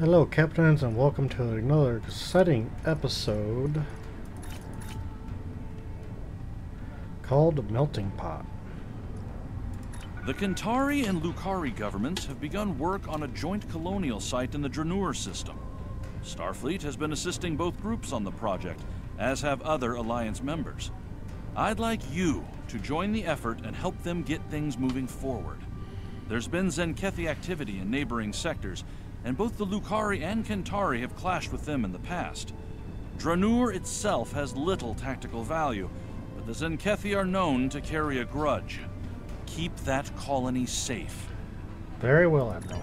Hello, Captains, and welcome to another exciting episode called Melting Pot. The Kentari and Lukari governments have begun work on a joint colonial site in the Draenor system. Starfleet has been assisting both groups on the project, as have other Alliance members. I'd like you to join the effort and help them get things moving forward. There's been Zenkethi activity in neighboring sectors, and both the Lukari and Kentari have clashed with them in the past. Draenor itself has little tactical value, but the Zenkethi are known to carry a grudge. Keep that colony safe. Very well, Admiral.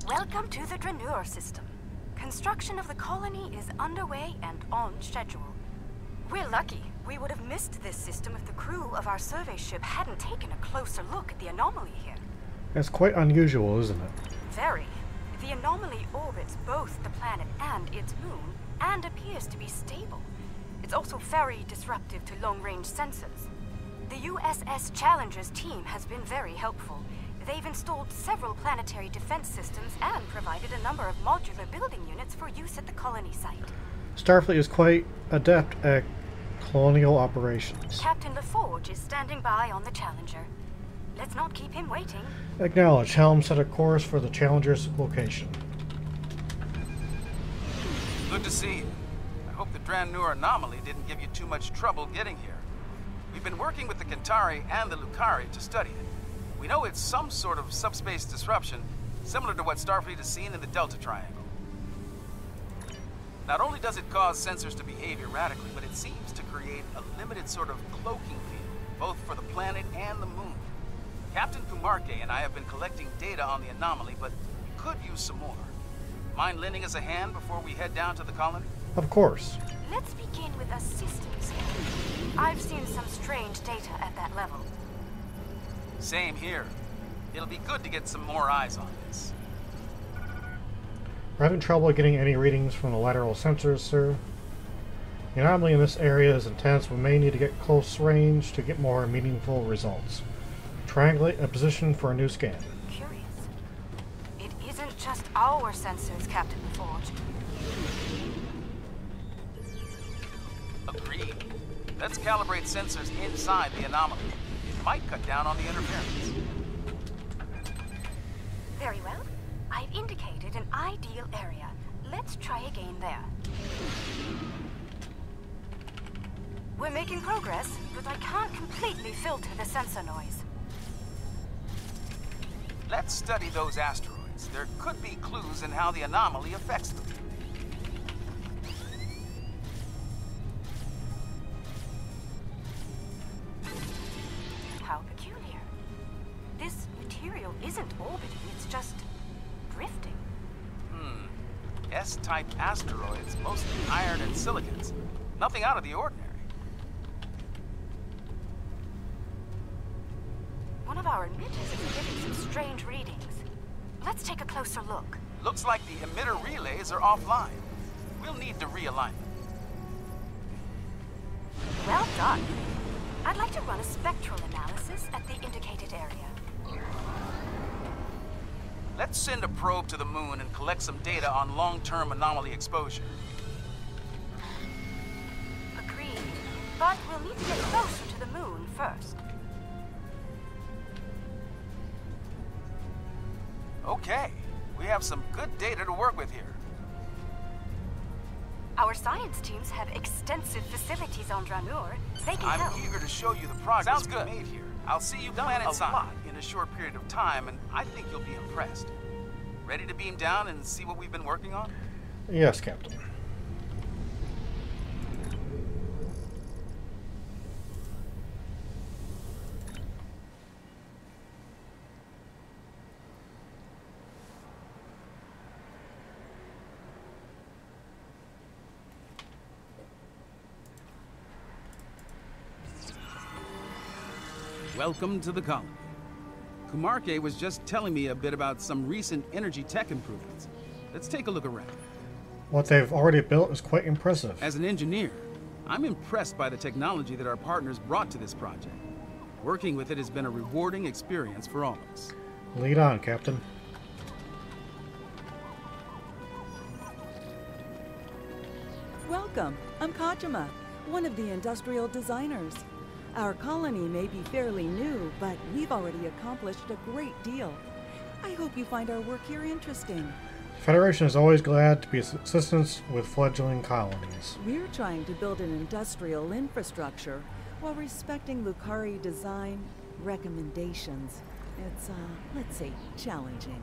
Welcome to the Draenor system. Construction of the colony is underway and on schedule. We're lucky. We would have missed this system if the crew of our survey ship hadn't taken a closer look at the anomaly here. That's quite unusual, isn't it? Very. The anomaly orbits both the planet and its moon, and appears to be stable. It's also very disruptive to long-range sensors. The USS Challenger's team has been very helpful. They've installed several planetary defense systems and provided a number of modular building units for use at the colony site. Starfleet is quite adept at colonial operations. Captain LaForge is standing by on the Challenger. Let's not keep him waiting. Acknowledge. Helm set a course for the Challenger's location. Good to see you. I hope the Draenor anomaly didn't give you too much trouble getting here. We've been working with the Kentari and the Lukari to study it. We know it's some sort of subspace disruption, similar to what Starfleet has seen in the Delta Triangle. Not only does it cause sensors to behave erratically, but it seems to create a limited sort of cloaking field, both for the planet and the moon. Captain Pumarke and I have been collecting data on the anomaly, but we could use some more. Mind lending us a hand before we head down to the colony? Of course. Let's begin with assistance. I've seen some strange data at that level. Same here. It'll be good to get some more eyes on this. We're having trouble getting any readings from the lateral sensors, sir. The anomaly in this area is intense. We may need to get close range to get more meaningful results. Triangulate a position for a new scan. Curious. It isn't just our sensors, Captain LaForge. Agreed. Let's calibrate sensors inside the anomaly. Might cut down on the interference. Very well. I've indicated an ideal area. Let's try again there. We're making progress, but I can't completely filter the sensor noise. Let's study those asteroids. There could be clues in how the anomaly affects them. How peculiar. This material isn't orbiting, it's just drifting. S-type asteroids, mostly iron and silicons. Nothing out of the ordinary. One of our emitters is giving some strange readings. Let's take a closer look. Looks like the emitter relays are offline. We'll need to realign them. Well done. I'd like to run a spectral analysis at the indicated area. Let's send a probe to the moon and collect some data on long-term anomaly exposure. Agreed. But we'll need to get closer to the moon first. Okay, we have some good data to work with here. Our science teams have extensive facilities on Dranur. They can I'm help. eager to show you the progress we've made here. I'll see you've done a lot in a short period of time, and I think you'll be impressed. Ready to beam down and see what we've been working on? Yes, Captain. Welcome to the colony. Kumarke was just telling me a bit about some recent energy tech improvements. Let's take a look around. What they've already built is quite impressive. As an engineer, I'm impressed by the technology that our partners brought to this project. Working with it has been a rewarding experience for all of us. Lead on, Captain. Welcome. I'm Kajima, one of the industrial designers. Our colony may be fairly new, but we've already accomplished a great deal. I hope you find our work here interesting. The Federation is always glad to be of assistance with fledgling colonies. We're trying to build an industrial infrastructure while respecting Lukari design recommendations. It's, let's say, challenging.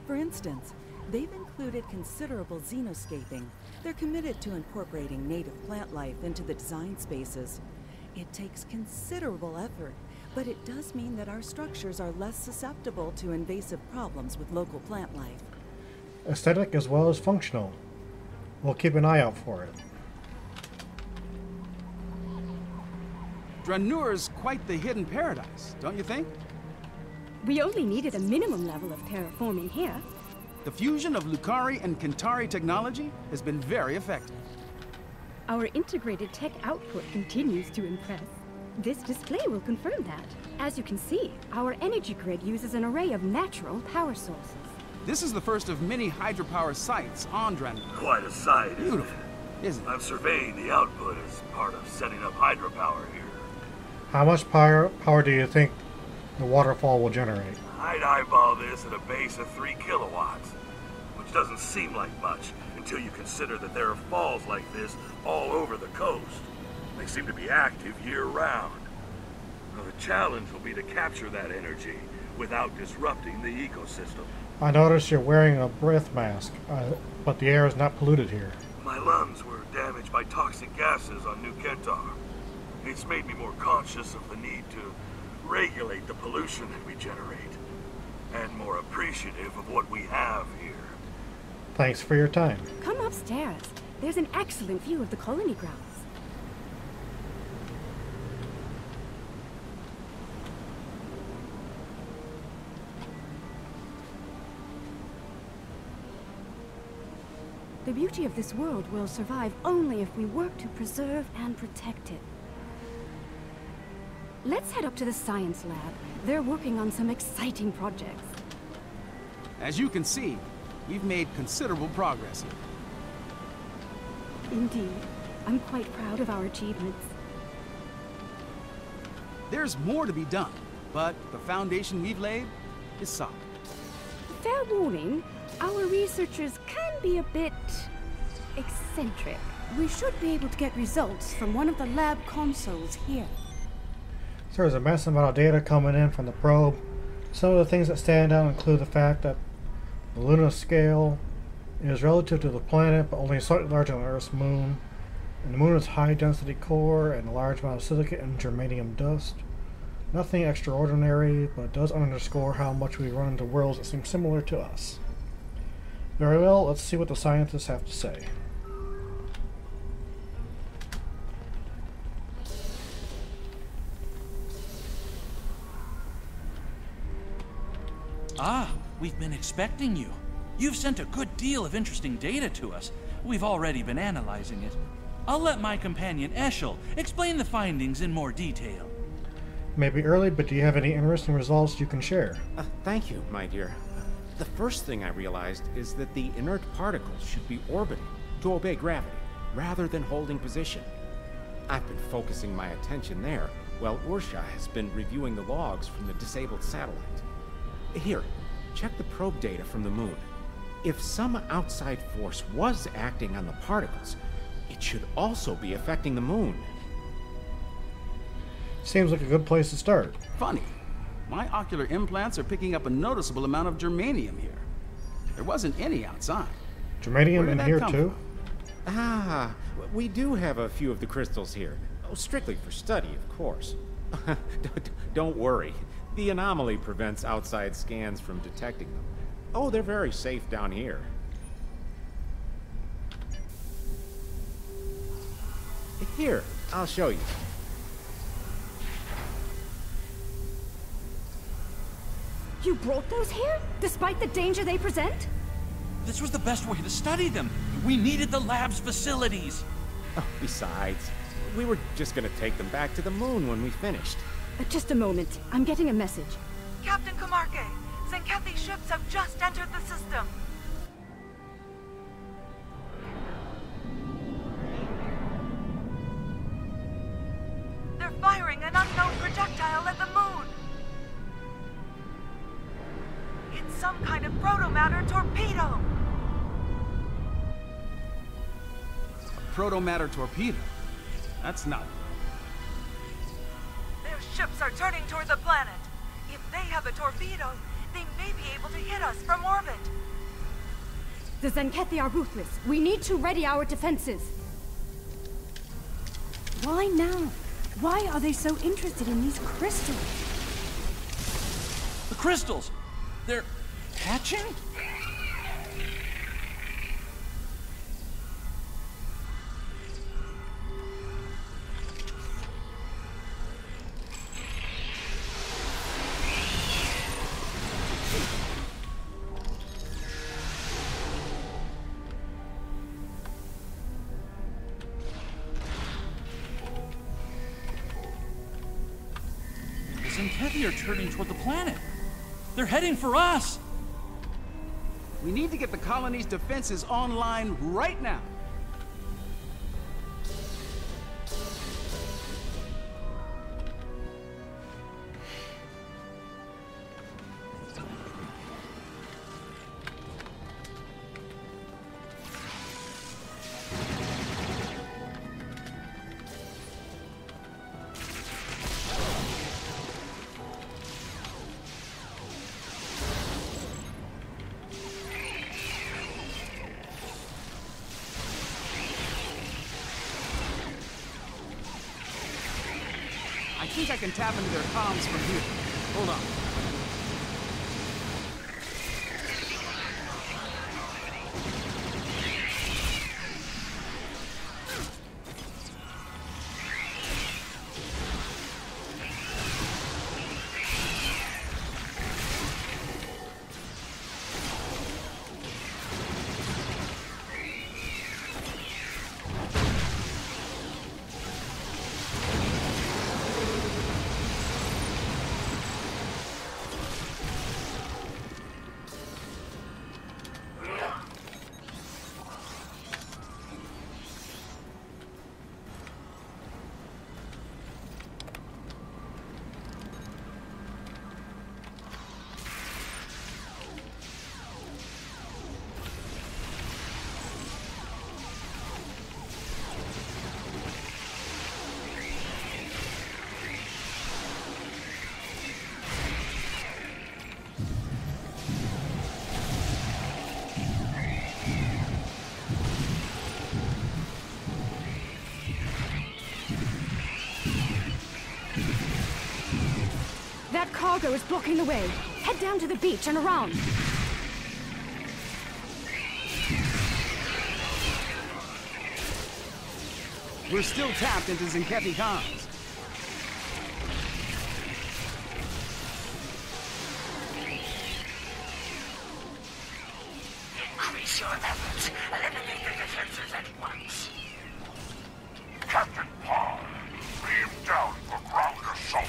For instance, they've included considerable xenoscaping. They're committed to incorporating native plant life into the design spaces. It takes considerable effort, but it does mean that our structures are less susceptible to invasive problems with local plant life. Aesthetic as well as functional. We'll keep an eye out for it. Dranur's quite the hidden paradise, don't you think? We only needed a minimum level of terraforming here. The fusion of Lukari and Kentari technology has been very effective. Our integrated tech output continues to impress. This display will confirm that. As you can see, our energy grid uses an array of natural power sources. This is the first of many hydropower sites on Dranur. Quite a sight, Beautiful, isn't it? I'm surveying the output as part of setting up hydropower here. How much power do you think the waterfall will generate? I'd eyeball this at a base of 3 kilowatts, which doesn't seem like much until you consider that there are falls like this all over the coast. They seem to be active year-round. Now, the challenge will be to capture that energy without disrupting the ecosystem. I noticed you're wearing a breath mask, but the air is not polluted here. My lungs were damaged by toxic gases on New Kentar. It's made me more conscious of the need to regulate the pollution that we generate, and more appreciative of what we have here. Thanks for your time. Come upstairs. There's an excellent view of the colony grounds. The beauty of this world will survive only if we work to preserve and protect it. Let's head up to the science lab. They're working on some exciting projects. As you can see, we've made considerable progress here. Indeed. I'm quite proud of our achievements. There's more to be done, but the foundation we've laid is solid. Fair warning, our researchers can be a bit eccentric. We should be able to get results from one of the lab consoles here. So there's a massive amount of data coming in from the probe. Some of the things that stand out include the fact that the Luna scale is relative to the planet, but only slightly larger than Earth's moon. And the moon has high-density core and a large amount of silicate and germanium dust. Nothing extraordinary, but it does underscore how much we run into worlds that seem similar to us. Very well, let's see what the scientists have to say. Ah, we've been expecting you. You've sent a good deal of interesting data to us. We've already been analyzing it. I'll let my companion Eshel explain the findings in more detail. Maybe early, but do you have any interesting results you can share? Thank you, my dear. The first thing I realized is that the inert particles should be orbiting to obey gravity, rather than holding position. I've been focusing my attention there, while Ursha has been reviewing the logs from the disabled satellite. Here, check the probe data from the moon. If some outside force was acting on the particles, it should also be affecting the moon. Seems like a good place to start. Funny. My ocular implants are picking up a noticeable amount of germanium here. There wasn't any outside. Germanium in here too? Ah, we do have a few of the crystals here. Oh, strictly for study, of course. Don't worry. The anomaly prevents outside scans from detecting them. Oh, they're very safe down here. Here, I'll show you. You brought those here, despite the danger they present? This was the best way to study them. We needed the lab's facilities. Oh, besides, we were just gonna take them back to the moon when we finished. Just a moment. I'm getting a message. Captain Kumarke, Zenkethi's ships have just entered the system. They're firing an unknown projectile at the moon. It's some kind of protomatter torpedo. Protomatter torpedo? That's not... Their ships are turning toward the planet. If they have a torpedo, they may be able to hit us from orbit. The Zenkethi are ruthless. We need to ready our defenses. Why now? Why are they so interested in these crystals? The crystals! They're hatching? Zenkethi are turning toward the planet. They're heading for us. We need to get the colony's defenses online right now. I think I can tap into their comms from here. Hold on. That cargo is blocking the way. Head down to the beach and around. We're still tapped into Zenkethi comms. Cease your efforts. Eliminate the defenses at once. Captain Paul, beam down for ground assault.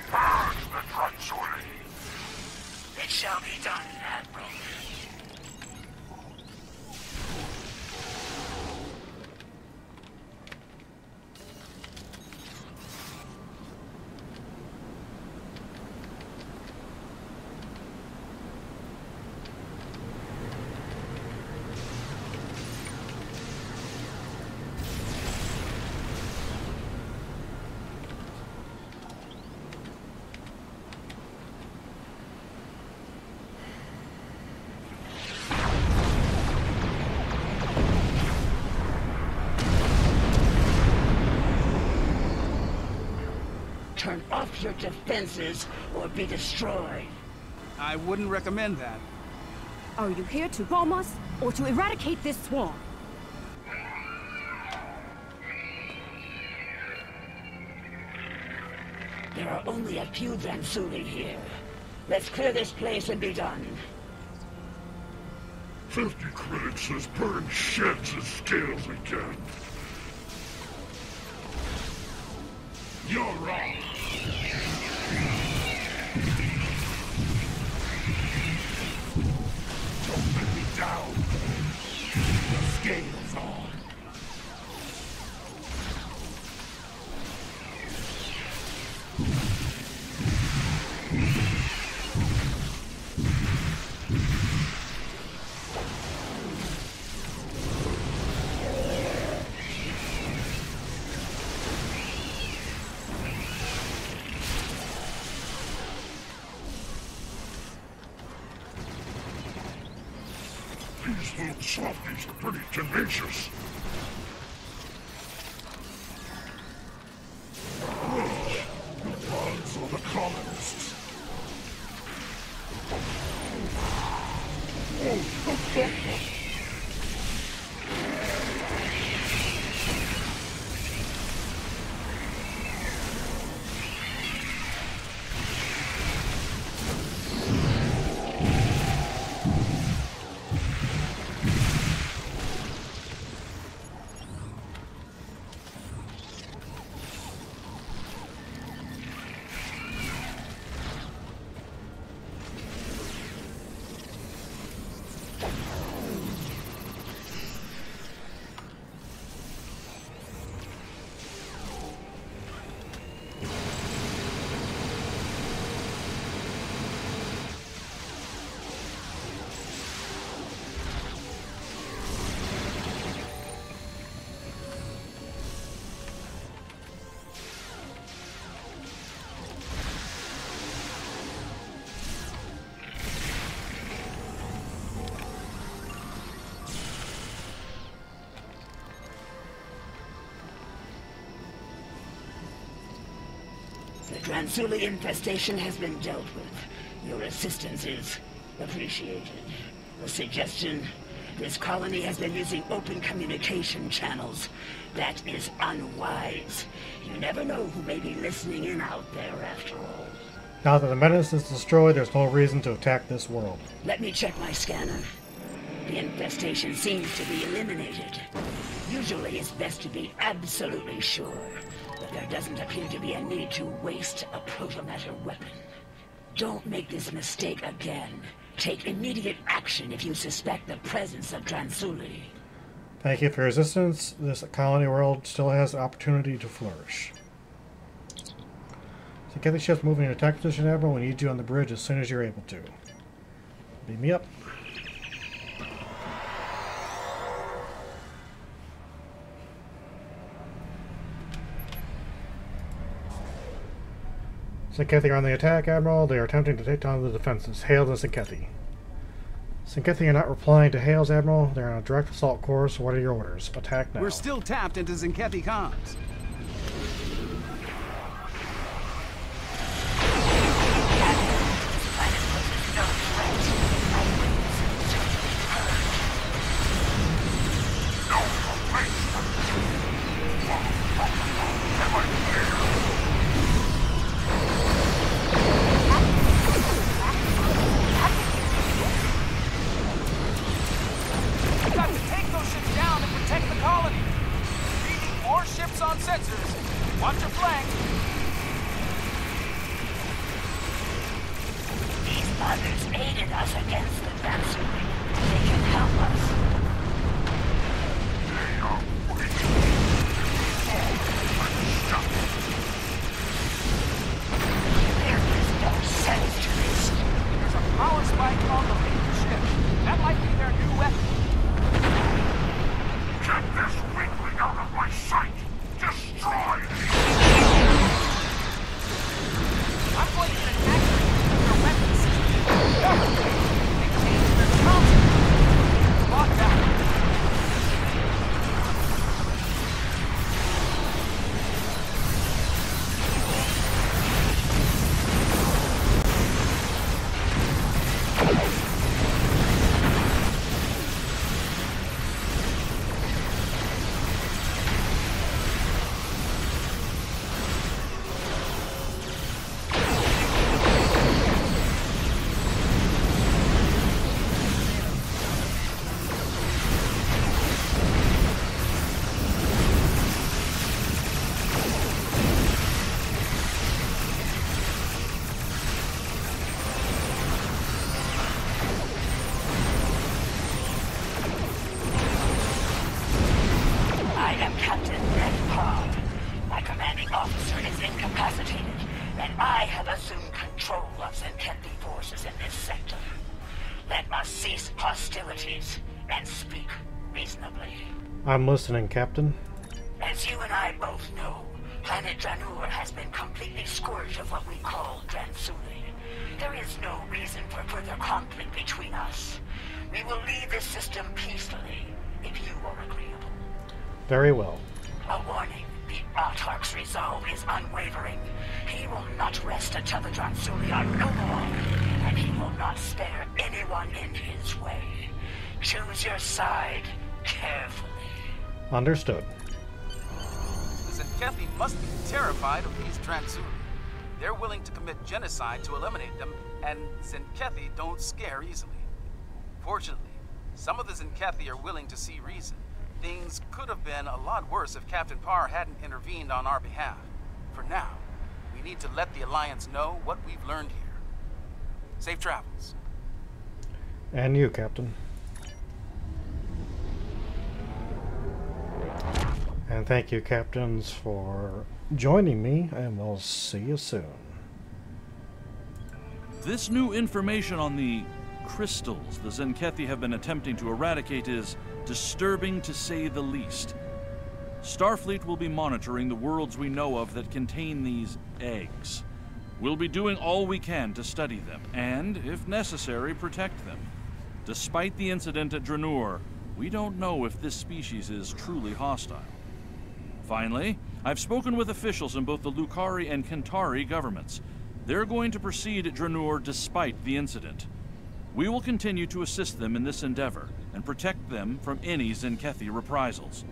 Purge the Dransuli. It shall be done, Admiral. Turn off your defenses or be destroyed. I wouldn't recommend that. Are you here to bomb us, or to eradicate this swarm? There are only a few Dransuli here. Let's clear this place and be done. 50 critics has burned sheds and scales again. You're wrong. Don't let me down. The scales on. These little softies are pretty tenacious. The bugs or the colonists? The Dransuli infestation has been dealt with. Your assistance is appreciated. A suggestion? This colony has been using open communication channels. That is unwise. You never know who may be listening in out there after all. Now that the menace is destroyed, there's no reason to attack this world. Let me check my scanner. The infestation seems to be eliminated. Usually it's best to be absolutely sure, but there doesn't appear to be a need to waste a protomatter weapon. Don't make this mistake again. Take immediate action if you suspect the presence of Dransuli. Thank you for your assistance. This colony world still has the opportunity to flourish. So get the ships moving in attack position, Admiral. We need you on the bridge as soon as you're able to. Beam me up. Sinkethi are on the attack, Admiral. They are attempting to take down the defenses. Hales and Sinkethi. Sinkethi are not replying to Hales, Admiral. They're on a direct assault course. What are your orders? Attack now. We're still tapped into Sinkethi comms. aided us against the Dransuli. They can help us. They are weak. Stop. There is no sense to this. There's a power spike on the main ship. That might be their new weapon. Get this weakling out of my sight! Destroy it! I'm going to attack their weapon system. They changed their counter. Lock that. I'm listening, Captain. As you and I both know, planet Dranur has been completely scourged of what we call Dransuli. There is no reason for further conflict between us. We will leave this system peacefully, if you are agreeable. Very well. A warning, the Autarch's resolve is unwavering. He will not rest until the Dransuli are no more, and he will not spare anyone in his way. Choose your side carefully. Understood. The Zenkethi must be terrified of these Dransuli. They're willing to commit genocide to eliminate them, and Zenkethi don't scare easily. Fortunately, some of the Zenkethi are willing to see reason. Things could have been a lot worse if Captain Parr hadn't intervened on our behalf. For now, we need to let the Alliance know what we've learned here. Safe travels. And you, Captain. And thank you, Captains, for joining me, and we'll see you soon. This new information on the crystals the Zenkethi have been attempting to eradicate is disturbing, to say the least. Starfleet will be monitoring the worlds we know of that contain these eggs. We'll be doing all we can to study them, and, if necessary, protect them. Despite the incident at Dranur, we don't know if this species is truly hostile. Finally, I've spoken with officials in both the Lukari and Kentari governments. They're going to proceed at Dranur despite the incident. We will continue to assist them in this endeavor and protect them from any Zenkethi reprisals.